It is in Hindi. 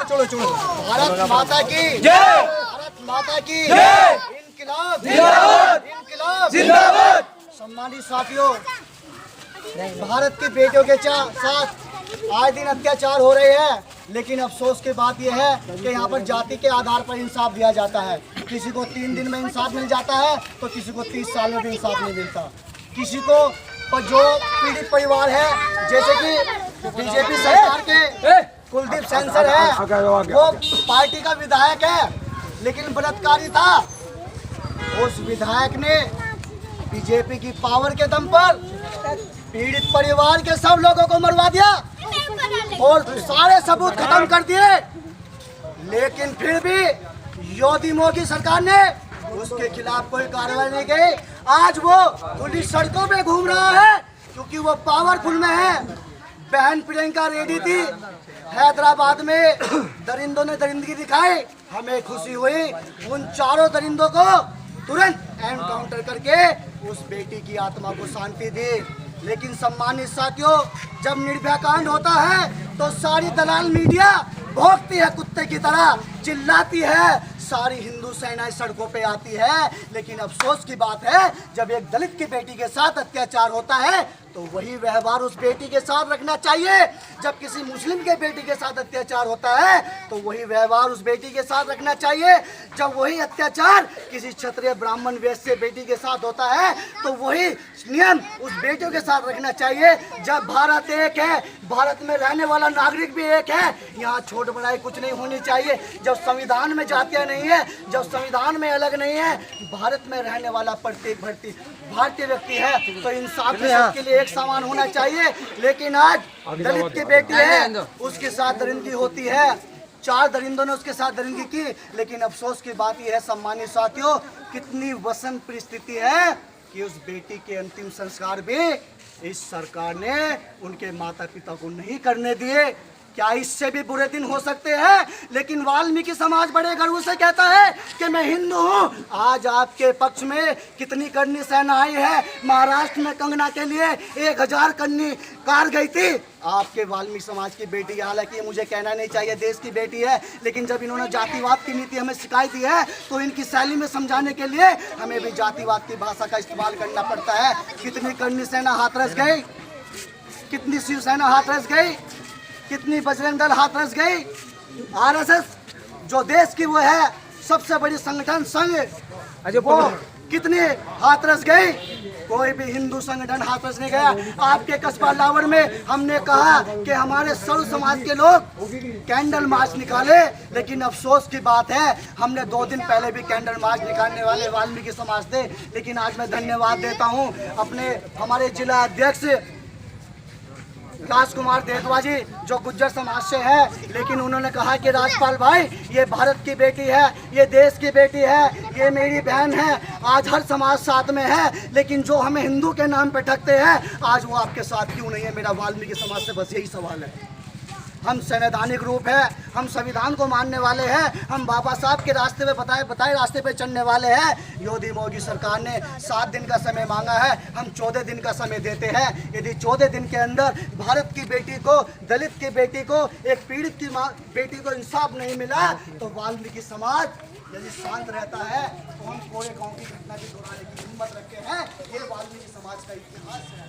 भारत माता की जय, भारत माता की जय, इनकलाब जिंदाबाद, इनकलाब जिंदाबाद। सम्मानित साथियों, भारत की बेटियों के साथ आए दिन अत्याचार हो रहे हैं, लेकिन अफसोस की बात यह है कि यहाँ पर जाति के आधार पर इंसाफ दिया जाता है। किसी को 3 दिन में इंसाफ मिल जाता है तो किसी को 30 साल में भी इंसाफ नहीं मिलता। किसी को पर जो पीड़ित परिवार है, जैसे कि बीजेपी सरकार के कुलदीप सेंसर है, वो पार्टी का विधायक है, लेकिन बलात्कारी था। उस विधायक ने बीजेपी की पावर के दम पर पीड़ित परिवार के सब लोगों को मरवा दिया और सारे सबूत खत्म कर दिए, लेकिन फिर भी योगी मोदी सरकार ने उसके खिलाफ कोई कार्रवाई नहीं की। आज वो पुलिस सड़कों पे घूम रहा है क्योंकि वो पावरफुल में है। बहन प्रियंका रेड्डी थी हैदराबाद में, दरिंदों ने दरिंदगी दिखाई, हमें खुशी हुई। उन चारों दरिंदों को तुरंत एनकाउंटर करके उस बेटी की आत्मा को शांति दी। लेकिन सम्मानित साथियों, जब निर्भया कांड होता है तो सारी दलाल मीडिया भौंकती है, कुत्ते की तरह चिल्लाती है, सारी हिंदू सेनाएं सड़कों पे आती है। लेकिन अफसोस की बात है, जब एक दलित की बेटी के साथ अत्याचार होता है तो वही व्यवहार उस बेटी के साथ रखना चाहिए। जब किसी मुस्लिम के बेटी के साथ अत्याचार होता है तो वही व्यवहार उस बेटी के साथ रखना चाहिए। जब वही अत्याचार किसी क्षत्रिय ब्राह्मण वैश्य बेटी के साथ होता है तो वही नियम उस बेटियों के साथ रखना चाहिए। जब भारत एक है, भारत में रहने वाला नागरिक भी एक है, यहाँ छोट बड़ाई कुछ नहीं होनी चाहिए। जब संविधान में जातियाँ नहीं है, जब संविधान में अलग नहीं है, भारत में रहने वाला प्रत्येक भारतीय व्यक्ति है तो इंसाफ के लिए एक समान होना चाहिए। लेकिन आज दलित की बेटी है, उसके साथ दरिंदगी होती है। 4 दरिंदों ने उसके साथ दरिंदगी की, लेकिन अफसोस की बात यह है सम्मानित साथियों, कितनी वसन परिस्थिति है कि उस बेटी के अंतिम संस्कार भी इस सरकार ने उनके माता पिता को नहीं करने दिए। क्या इससे भी बुरे दिन हो सकते हैं? लेकिन वाल्मीकि समाज बड़े गर्व से कहता है कि मैं हिंदू हूँ। आज आपके पक्ष में कितनी करनी सेना आई है। महाराष्ट्र में कंगना के लिए 1000 कन्नी कार गई थी। आपके वाल्मीकि समाज की बेटी, हालांकि मुझे कहना नहीं चाहिए, देश की बेटी है, लेकिन जब इन्होंने जातिवाद की नीति हमें सिखाई दी है तो इनकी शैली में समझाने के लिए हमें भी जातिवाद की भाषा का इस्तेमाल करना पड़ता है। कितनी करनी सेना हाथरस गई, कितनी शिवसेना हाथरस गई, कितनी बजरंग दल हाथरस गई। आरएसएस जो देश की वो है सबसे बड़ी संगठन संघ, वो कितनी हाथरस गई। कोई भी हिंदू संगठन हाथरस नहीं गया। आपके कस्बा लावर में हमने कहा कि हमारे सर्व समाज के लोग कैंडल मार्च निकाले, लेकिन अफसोस की बात है हमने 2 दिन पहले भी कैंडल मार्च निकालने वाले वाल्मीकि समाज थे। लेकिन आज मैं धन्यवाद देता हूँ अपने हमारे जिला अध्यक्ष राजकुमार देतवा जी, जो गुज्जर समाज से है, लेकिन उन्होंने कहा कि राजपाल भाई, ये भारत की बेटी है, ये देश की बेटी है, ये मेरी बहन है। आज हर समाज साथ में है, लेकिन जो हमें हिंदू के नाम पे ठगते हैं, आज वो आपके साथ क्यों नहीं है? मेरा वाल्मीकि समाज से बस यही सवाल है। हम संवैधानिक रूप है, हम संविधान को मानने वाले हैं, हम बाबा साहब के रास्ते पे बताए रास्ते पे चलने वाले हैं। योगी मोदी सरकार ने 7 दिन का समय मांगा है, हम 14 दिन का समय देते हैं। यदि 14 दिन के अंदर भारत की बेटी को, दलित की बेटी को, एक पीड़ित की बेटी को इंसाफ नहीं मिला तो वाल्मीकि समाज यदि शांत रहता है तो हम पूरे गाँव की घटना भी दोहराने की हिम्मत रखते हैं। ये वाल्मीकि समाज का इतिहास है।